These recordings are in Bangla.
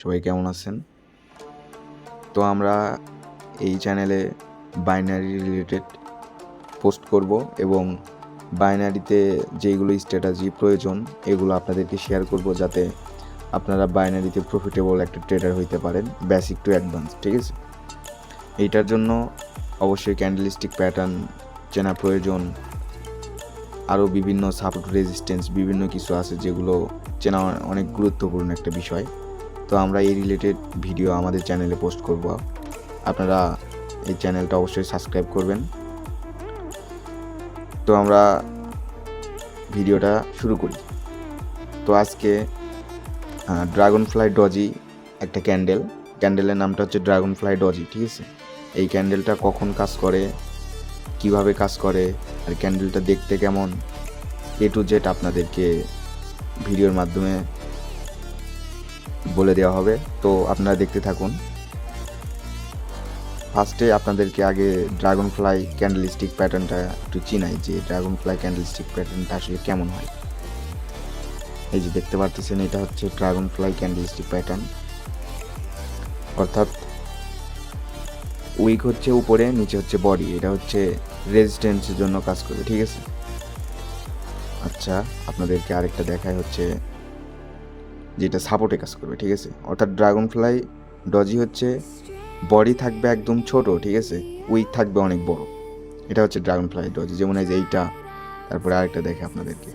সবাই কেমন আছেন? তো আমরা এই চ্যানেলে বাইনারি রিলেটেড পোস্ট করব এবং বাইনারিতে যেইগুলো স্ট্র্যাটেজি প্রয়োজন এগুলো আপনাদেরকে শেয়ার করব, যাতে আপনারা বাইনারিতে প্রফিটেবল একটা ট্রেডার হইতে পারেন, বেসিক টু অ্যাডভান্স। ঠিক আছে? এইটার জন্য অবশ্যই ক্যান্ডেলস্টিক প্যাটার্ন চেনা প্রয়োজন। আরও বিভিন্ন সাপোর্ট রেজিস্ট্যান্স বিভিন্ন কিছু আছে যেগুলো চেনা অনেক গুরুত্বপূর্ণ একটা বিষয়। তো আমরা এই রিলেটেড ভিডিও আমাদের চ্যানেলে পোস্ট করব। আপনারা এই চ্যানেলটা অবশ্যই সাবস্ক্রাইব করবেন। তো আমরা ভিডিওটা শুরু করি। তো আজকে ড্রাগন ফ্লাই ডজি একটা ক্যান্ডেলের নামটা হচ্ছে ড্রাগন ফ্লাই ডজি। ঠিক আছে? এই ক্যান্ডেলটা কখন কাজ করে, কিভাবে কাজ করে, আর ক্যান্ডেলটা দেখতে কেমন, এ টু জেড আপনাদেরকে ভিডিওর মাধ্যমে বলে দেওয়া হবে। তো আপনারা দেখতে থাকুন। ফার্স্টে আপনাদেরকে আগে ড্রাগন ফ্লাই ক্যান্ডেলস্টিক প্যাটার্নটা একটু চিনাই, যে ড্রাগন ফ্লাই ক্যান্ডেলস্টিক প্যাটার্নটা আসলে কেমন হয়। এই যে দেখতে পারতেছেন, এটা হচ্ছে ড্রাগন ফ্লাই ক্যান্ডেলস্টিক প্যাটার্ন, অর্থাৎ উইক হচ্ছে উপরে, নিচে হচ্ছে বডি। এটা হচ্ছে রেজিস্ট্যান্সের জন্য কাজ করবে। ঠিক আছে? আচ্ছা, আপনাদেরকে আরেকটা দেখায় হচ্ছে যেটা সাপোর্টে কাজ করবে। ঠিক আছে? অর্থাৎ ড্রাগন ফ্লাই ডজি হচ্ছে বডি থাকবে একদম ছোট, ঠিক আছে, উইক থাকবে অনেক বড়। এটা হচ্ছে ড্রাগন ফ্লাই ডজি। যেমন এই যে এইটা, তারপরে আরেকটা দেখে আপনাদেরকে,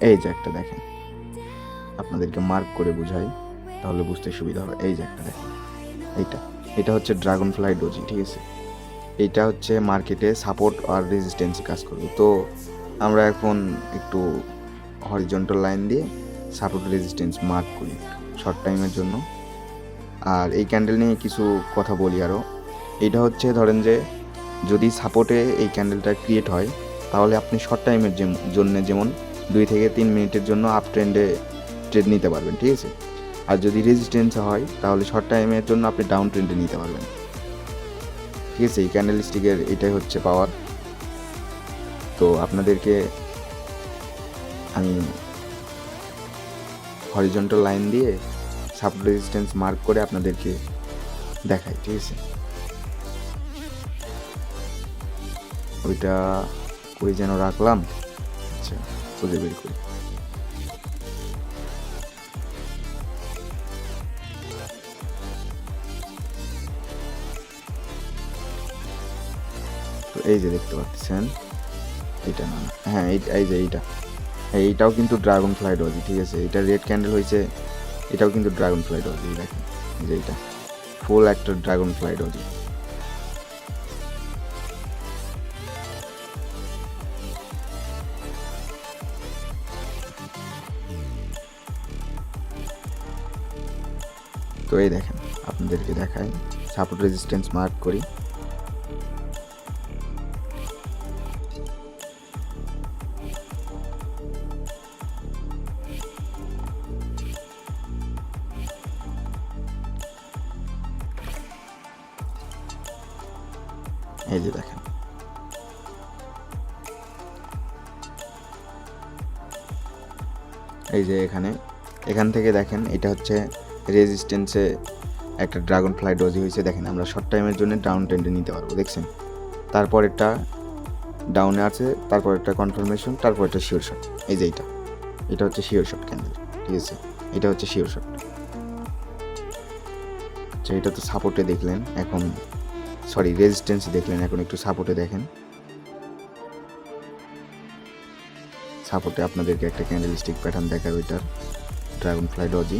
এই যে একটা দেখেন, আপনাদেরকে মার্ক করে বুঝাই তাহলে বুঝতে সুবিধা হবে। এই যে একটা দেখেন, এটা হচ্ছে ড্রাগন ফ্লাই ডজি। ঠিক আছে? এইটা হচ্ছে মার্কেটে সাপোর্ট আর রেজিস্ট্যান্সে কাজ করবে। তো আমরা এখন একটু হরিজন্টাল লাইন দিয়ে সাপোর্ট রেজিস্ট্যান্স মার্ক করি শর্ট টাইমের জন্য। আর এই ক্যান্ডেল নিয়ে কিছু কথা বলি আরও। এটা হচ্ছে, ধরেন যে যদি সাপোর্টে এই ক্যান্ডেলটা ক্রিয়েট হয়, তাহলে আপনি শর্ট টাইমের জন্য যেমন 2 থেকে 3 মিনিটের জন্য আপ ট্রেন্ডে ট্রেড নিতে পারবেন। ঠিক আছে? আর যদি রেজিস্ট্যান্স হয়, তাহলে শর্ট টাইমের জন্য আপনি ডাউন ট্রেন্ডে নিতে পারবেন। ঠিক আছে? এই ক্যান্ডেল স্টিকের এটাই হচ্ছে পাওয়ার। তো আপনাদেরকে আমি হরিজন্টাল লাইন দিয়ে সাপোর্ট রেজিস্ট্যান্স মার্ক করে আপনাদেরকে দেখাই। ঠিক আছে? ওইটা কই যেন রাখলাম, আচ্ছা খুঁজে বের করি। তো এই যে দেখতে পাচ্ছেন, এটা না, হ্যাঁ এই যে এইটা, এইটাও কিন্তু ড্রাগন ফ্লাই ডজি। ঠিক আছে? এটা রেড ক্যান্ডেল হয়েছে, এটাও কিন্তু ড্রাগন ফ্লাই ডজি। দেখেন এই যে এটা ফুল একটা ড্রাগন ফ্লাই ডজি। তো এই দেখেন, আপনাদেরকে দেখাই, সাপোর্ট রেজিস্ট্যান্স মার্ক করি। এই যে দেখেন, এই যে এখান থেকে দেখেন, এটা হচ্ছে রেজিস্ট্যান্সে একটা ড্রাগন ফ্লাই ডজি হয়েছে। দেখেন, আমরা শর্ট টাইমের জন্য ডাউন ট্রেন্ডে নিতে পারবো। দেখছেন? তারপর এটা ডাউনে আছে, তারপর একটা কনফার্মেশন, তারপর একটা শিওর শট। এই যে এটা হচ্ছে শিওর শট ক্যান্ডেল। ঠিক আছে? এটা হচ্ছে শিওর শট। আচ্ছা, এটা তো সাপোর্টে দেখলেন, এখন সরি রেজিস্ট্যান্সে দেখলেন, এখন একটু সাপোর্টে দেখেন। সাপোর্টে আপনাদেরকে একটা ক্যান্ডেলস্টিক প্যাটার্ন দেখাবে এটার, ড্রাগন ফ্লাই ডজি,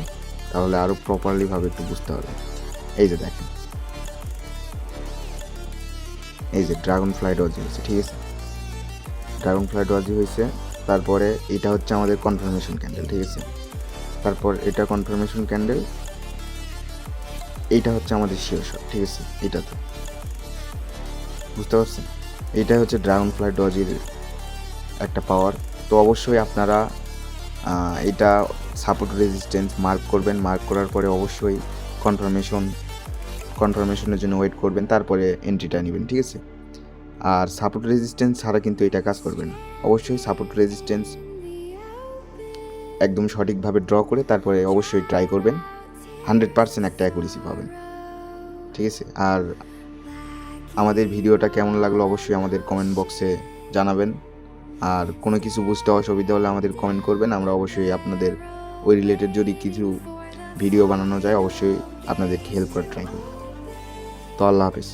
তাহলে আরও প্রপারলি ভাবে একটু বুঝতে হবে। এই যে দেখেন, এই যে ড্রাগন ফ্লাই ডজি হয়েছে। ঠিক আছে? ড্রাগন ফ্লাই ডজি হয়েছে, তারপরে এটা হচ্ছে আমাদের কনফার্মেশন ক্যান্ডেল। ঠিক আছে? তারপর এটা কনফার্মেশন ক্যান্ডেল, এইটা হচ্ছে আমাদের শিওর শট। ঠিক আছে? এটা তো বুঝতে পারছেন, এইটাই হচ্ছে ড্রাগন ফ্লাই ডজির একটা পাওয়ার। তো অবশ্যই আপনারা এটা সাপোর্ট রেজিস্ট্যান্স মার্ক করবেন। মার্ক করার পরে অবশ্যই কনফার্মেশনের জন্য ওয়েট করবেন, তারপরে এন্ট্রিটা নেবেন। ঠিক আছে? আর সাপোর্ট রেজিস্ট্যান্স ছাড়া কিন্তু এটা কাজ করবে না। অবশ্যই সাপোর্ট রেজিস্ট্যান্স একদম সঠিকভাবে ড্র করে তারপরে অবশ্যই ট্রাই করবেন, 100% একটা অ্যাকুরেসি পাবেন, ঠিক আছে। আর আমাদের ভিডিওটা কেমন লাগলো অবশ্যই আমাদের কমেন্ট বক্সে জানাবেন। আর কোনো কিছু বুঝতে অসুবিধা হলে আমাদের কমেন্ট করবেন, আমরা অবশ্যই আপনাদের ওই রিলেটেড যদি কিছু ভিডিও বানানো যায় অবশ্যই আপনাদেরকে হেল্প করার ট্রাই করব। তো আল্লাহ হাফেজ।